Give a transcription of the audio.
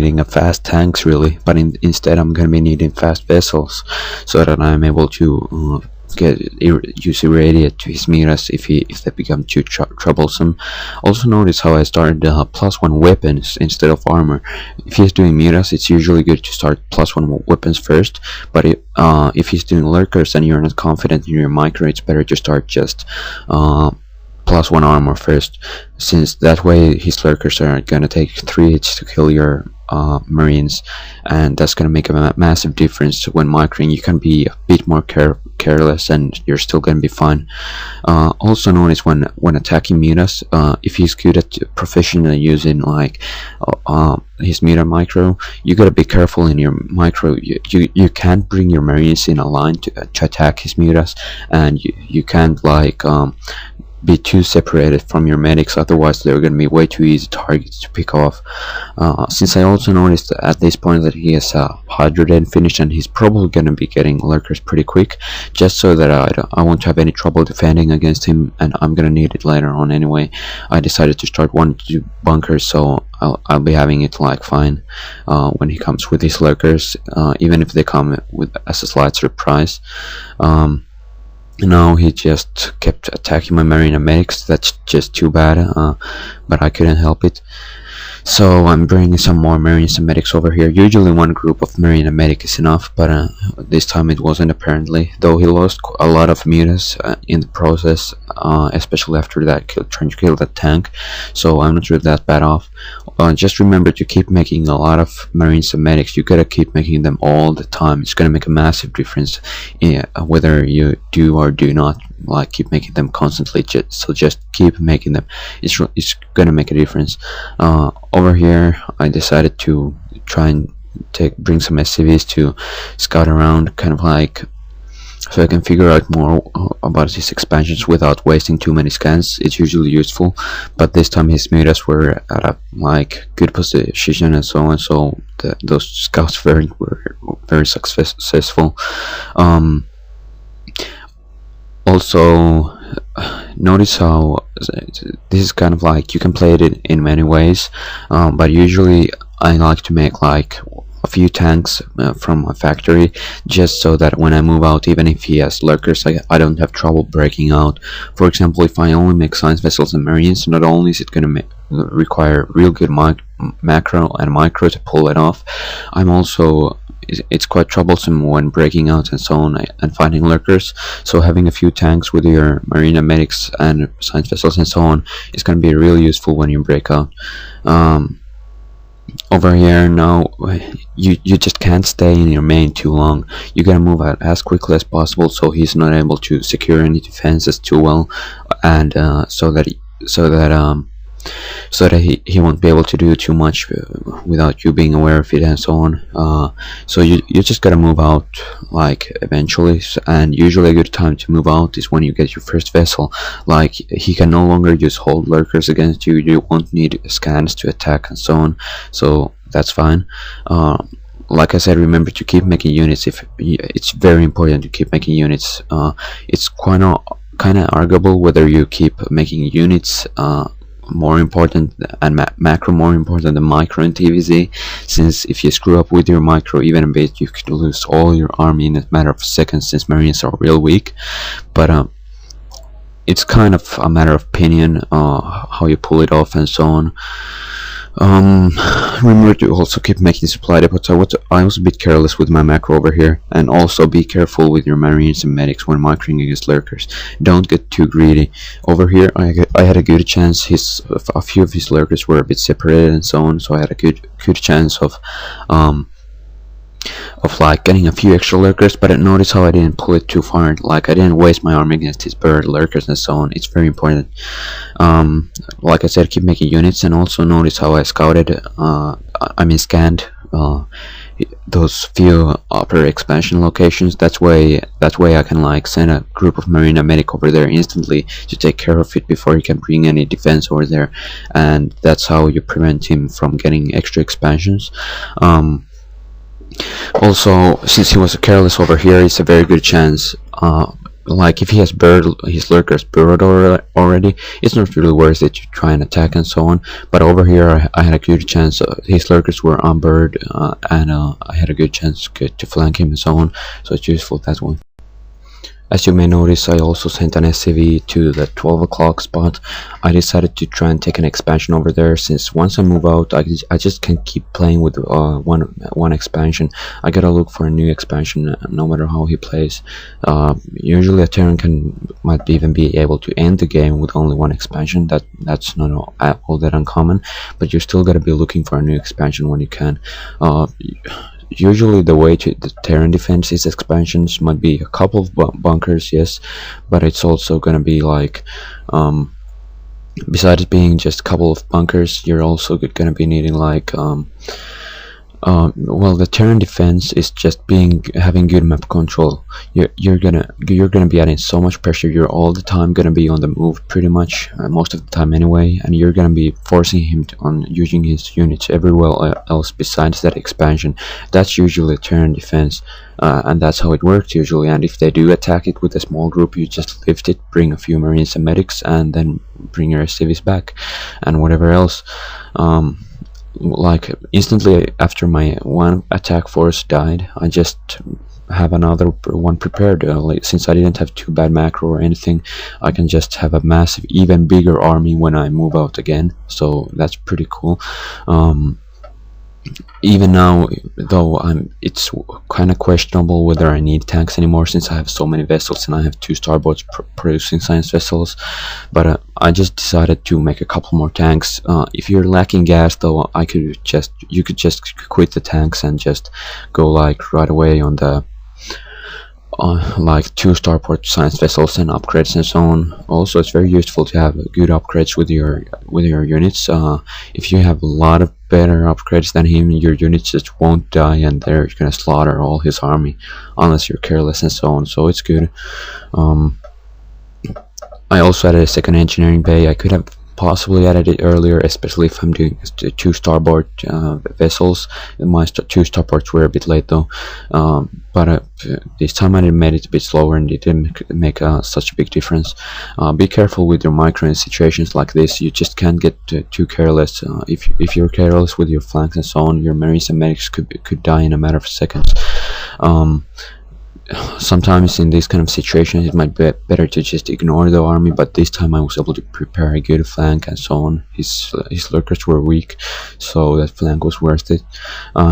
needing a fast tanks really, but instead I'm gonna be needing fast vessels, so that I'm able to use irradiate to his miras if they become too troublesome. Also notice how I started +1 weapons instead of armor. If he's doing miras, it's usually good to start +1 weapons first, but if he's doing lurkers and you're not confident in your micro, it's better to start just +1 armor first, since that way his lurkers are gonna take 3 hits to kill your marines, and that's gonna make a massive difference when microing. You can be a bit more careless and you're still gonna be fine. Also notice when attacking miras, if he's good at professionally using like his mira micro, you gotta be careful in your micro. You can't bring your marines in a line to attack his miras, and you can't like be too separated from your medics, otherwise they're going to be way too easy targets to pick off. Since I also noticed at this point that he has a Hydroden finish, and he's probably going to be getting lurkers pretty quick, just so that I won't have any trouble defending against him, and I'm going to need it later on anyway, I decided to start 1 to 2 bunkers, so I'll be having it like fine when he comes with his lurkers, even if they come with as a slight surprise. Now he just kept attacking my marine and medics. That's just too bad, but I couldn't help it. So I'm bringing some more marines and medics over here. Usually 1 group of marine and medic is enough, but this time it wasn't apparently, though he lost a lot of mutas in the process, especially after that trying to kill that tank, so I'm not really that bad off. Just remember to keep making a lot of marines and medics. You gotta keep making them all the time. It's gonna make a massive difference whether you do or do not like keep making them constantly. So just keep making them. It's gonna make a difference. Over here I decided to try and bring some SCVs to scout around, kind of like so I can figure out more about his expansions without wasting too many scans. It's usually useful, but this time his miras were at a like good position and so on, so those scouts were very successful. Also notice how this is kind of like you can play it in many ways, but usually I like to make like a few tanks from a factory, just so that when I move out, even if he has lurkers, I don't have trouble breaking out. For example, if I only make science vessels and marines, not only is it going to require real good macro and micro to pull it off, it's quite troublesome when breaking out and so on and finding lurkers, so having a few tanks with your marine and medics and science vessels and so on is going to be really useful when you break out. Over here now, you just can't stay in your main too long. You gotta move out as quickly as possible so he's not able to secure any defenses too well, and so that he won't be able to do too much without you being aware of it and so on. So you just gotta move out like eventually, and usually a good time to move out is when you get your first vessel. Like he can no longer use hold lurkers against you. You won't need scans to attack and so on, so that's fine. Like I said, remember to keep making units. It's very important to keep making units. It's kind of arguable whether you keep making units more important and macro more important than micro and TvZ, since if you screw up with your micro even a bit, you could lose all your army in a matter of seconds, since marines are real weak. But it's kind of a matter of opinion how you pull it off and so on. Remember to also keep making supply depots. I was a bit careless with my macro over here, and also be careful with your marines and medics when microing against lurkers. Don't get too greedy. Over here I had a good chance. A few of his lurkers were a bit separated and so on, so I had a good chance of like getting a few extra lurkers. But notice how I didn't pull it too far. Like I didn't waste my army against his bird lurkers and so on. It's very important. Like I said, keep making units, and also notice how I scouted scanned those few upper expansion locations. That way I can like send a group of marine and medic over there instantly to take care of it before he can bring any defense over there, and that's how you prevent him from getting extra expansions. Also, since he was careless over here, it's a very good chance like if he has his lurkers bird already, it's not really worth it to try and attack and so on. But over here I had a good chance. His lurkers were on bird, and I had a good chance to flank him and so on, so it's useful that one. As you may notice, I also sent an SCV to the 12 o'clock spot. I decided to try and take an expansion over there, since once I move out, I just can't keep playing with one expansion. I gotta look for a new expansion, no matter how he plays. Usually a Terran might even be able to end the game with only one expansion. That's not all that uncommon, but you still gotta be looking for a new expansion when you can. Usually the way to the Terran defense is expansions. Might be a couple of bunkers, yes, but it's also gonna be like, besides being just a couple of bunkers, you're also gonna be needing like well, the Terran defense is just having good map control. You're gonna be adding so much pressure. You're all the time gonna be on the move, pretty much most of the time anyway, and you're gonna be forcing him on using his units everywhere else besides that expansion. That's usually Terran defense, and that's how it works usually. And if they do attack it with a small group, you just lift it, bring a few Marines and medics, and then bring your civvies back and whatever else. Like instantly after my one attack force died, I just have another one prepared. Like, since I didn't have too bad macro or anything, I can just have a massive, even bigger army when I move out again, so that's pretty cool. Even now, though, it's kind of questionable whether I need tanks anymore, since I have so many vessels and I have 2 starboards producing science vessels. But I just decided to make a couple more tanks. If you're lacking gas, though, you could just quit the tanks and just go like right away on the like 2 starport science vessels and upgrades and so on. Also, it's very useful to have good upgrades with your units. If you have a lot of better upgrades than him, your units just won't die and they're gonna slaughter all his army unless you're careless and so on, so it's good. I also added a second engineering bay. I could have possibly added it earlier, especially if I'm doing 2 starboard vessels. My 2 starboards were a bit late though, but this time I made it a bit slower and it didn't make such a big difference. Be careful with your micro in situations like this. You just can't get too careless. If you're careless with your flanks and so on, your Marines and medics could die in a matter of seconds. Sometimes in this kind of situations it might be better to just ignore the army, but this time I was able to prepare a good flank and so on. His lurkers were weak, so that flank was worth it.